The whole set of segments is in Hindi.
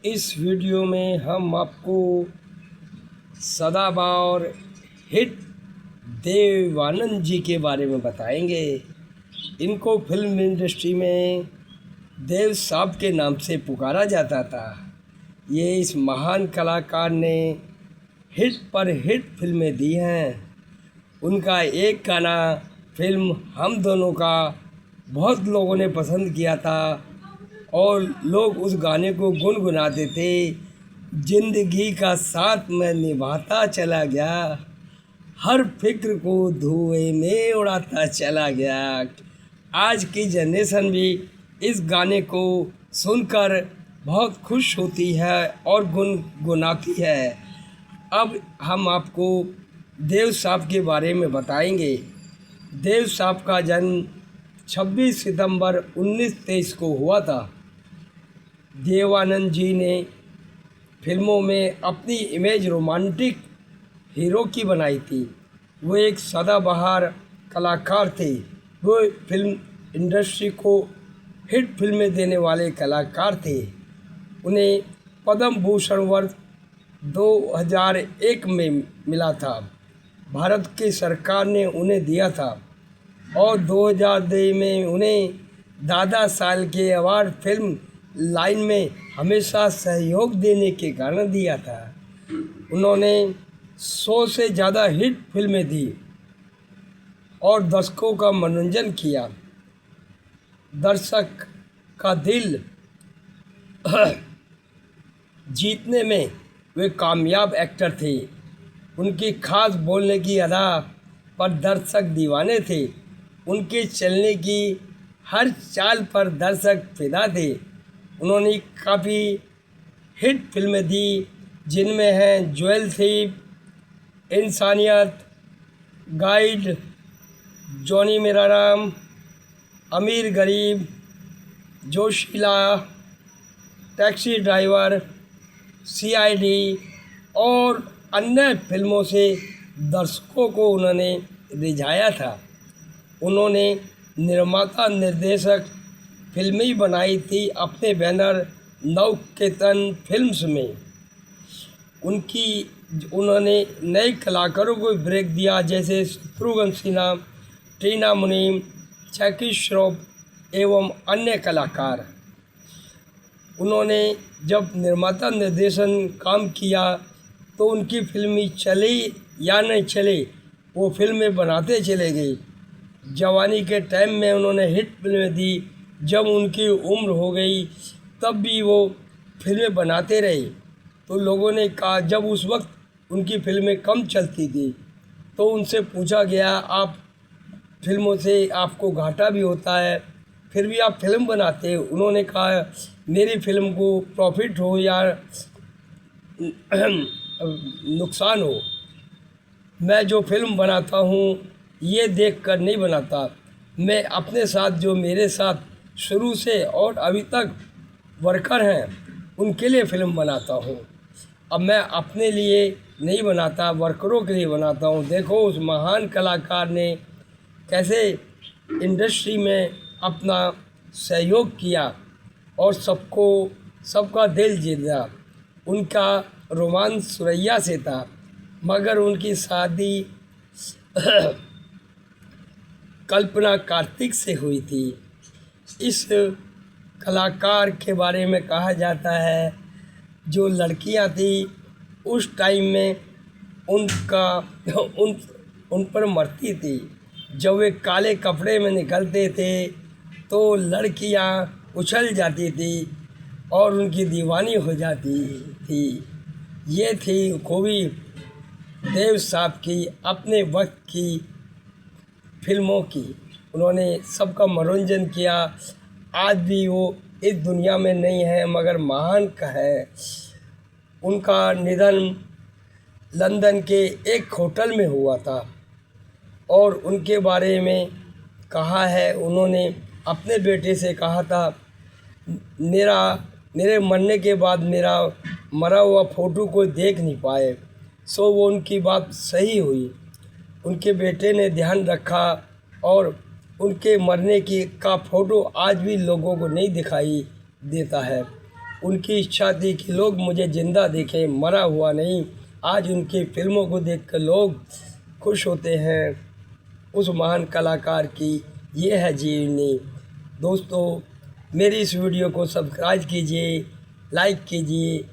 इस वीडियो में हम आपको सदाबहार हिट देव जी के बारे में बताएंगे। इनको फिल्म इंडस्ट्री में देव साहब के नाम से पुकारा जाता था। ये इस महान कलाकार ने हिट पर हिट फिल्में दी हैं। उनका एक गाना फिल्म हम दोनों का बहुत लोगों ने पसंद किया था और लोग उस गाने को गुनगुनाते थे। जिंदगी का साथ मैं निभाता चला गया, हर फिक्र को धुएं में उड़ाता चला गया। आज की जनरेशन भी इस गाने को सुनकर बहुत खुश होती है और गुनगुनाती है। अब हम आपको देव साहब के बारे में बताएंगे। देव साहब का जन्म 26 सितंबर 1923 को हुआ था। देवानंद जी ने फिल्मों में अपनी इमेज रोमांटिक हीरो की बनाई थी। वो एक सदाबहार कलाकार थे। वो फिल्म इंडस्ट्री को हिट फिल्में देने वाले कलाकार थे। उन्हें पद्म भूषण वर्ष 2001 में मिला था। भारत की सरकार ने उन्हें दिया था और 2002 में उन्हें दादा साल के अवार्ड फिल्म लाइन में हमेशा सहयोग देने के कारण दिया था। उन्होंने 100 से ज़्यादा हिट फिल्में दी और दर्शकों का मनोरंजन किया। दर्शक का दिल जीतने में वे कामयाब एक्टर थे। उनकी खास बोलने की अदा पर दर्शक दीवाने थे। उनके चलने की हर चाल पर दर्शक फिदा थे। उन्होंने काफ़ी हिट फिल्में दी जिनमें हैं ज्वेल थीप, इंसानियत, गाइड, जॉनी मेरा नाम, अमीर गरीब, जोशीला, टैक्सी ड्राइवर, CID और अन्य फिल्मों से दर्शकों को उन्होंने रिझाया था। उन्होंने निर्माता निर्देशक फिल्में बनाई थी अपने बैनर नवकेतन फिल्म्स में। उन्होंने नए कलाकारों को ब्रेक दिया, जैसे शत्रुघ्न सिन्हा, टीना मुनीम, जैकी श्रॉफ एवं अन्य कलाकार। उन्होंने जब निर्माता निर्देशन काम किया तो उनकी फिल्में चली या नहीं चले, वो फिल्में बनाते चले गए। जवानी के टाइम में उन्होंने हिट फिल्में दी। जब उनकी उम्र हो गई तब भी वो फिल्में बनाते रहे। तो लोगों ने कहा, जब उस वक्त उनकी फिल्में कम चलती थी तो उनसे पूछा गया, आप फिल्मों से आपको घाटा भी होता है फिर भी आप फिल्म बनाते हैं। उन्होंने कहा, मेरी फिल्म को प्रॉफिट हो या नुकसान हो, मैं जो फिल्म बनाता हूँ ये देख कर नहीं बनाता। मैं अपने साथ जो मेरे साथ शुरू से और अभी तक वर्कर हैं उनके लिए फ़िल्म बनाता हूँ। अब मैं अपने लिए नहीं बनाता, वर्करों के लिए बनाता हूँ। देखो उस महान कलाकार ने कैसे इंडस्ट्री में अपना सहयोग किया और सबका दिल जीता। उनका रोमांस सुरैया से था मगर उनकी शादी कल्पना कार्तिक से हुई थी। इस कलाकार के बारे में कहा जाता है, जो लड़कियां थी उस टाइम में उन पर मरती थी। जब वे काले कपड़े में निकलते थे तो लड़कियां उछल जाती थी और उनकी दीवानी हो जाती थी। ये थी खूबी देव साहब की अपने वक्त की फिल्मों की। उन्होंने सबका मनोरंजन किया। आज भी वो इस दुनिया में नहीं है मगर महान का है। उनका निधन लंदन के एक होटल में हुआ था और उनके बारे में कहा है, उन्होंने अपने बेटे से कहा था, मेरे मरने के बाद मेरा मरा हुआ फ़ोटो कोई देख नहीं पाए। सो वो उनकी बात सही हुई। उनके बेटे ने ध्यान रखा और उनके मरने का फ़ोटो आज भी लोगों को नहीं दिखाई देता है। उनकी इच्छा थी कि लोग मुझे ज़िंदा देखें, मरा हुआ नहीं। आज उनकी फिल्मों को देखकर लोग खुश होते हैं। उस महान कलाकार की ये है जीवनी। दोस्तों, मेरी इस वीडियो को सब्सक्राइब कीजिए, लाइक कीजिए।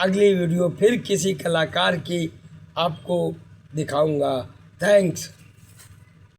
अगली वीडियो फिर किसी कलाकार की आपको दिखाऊंगा। थैंक्स।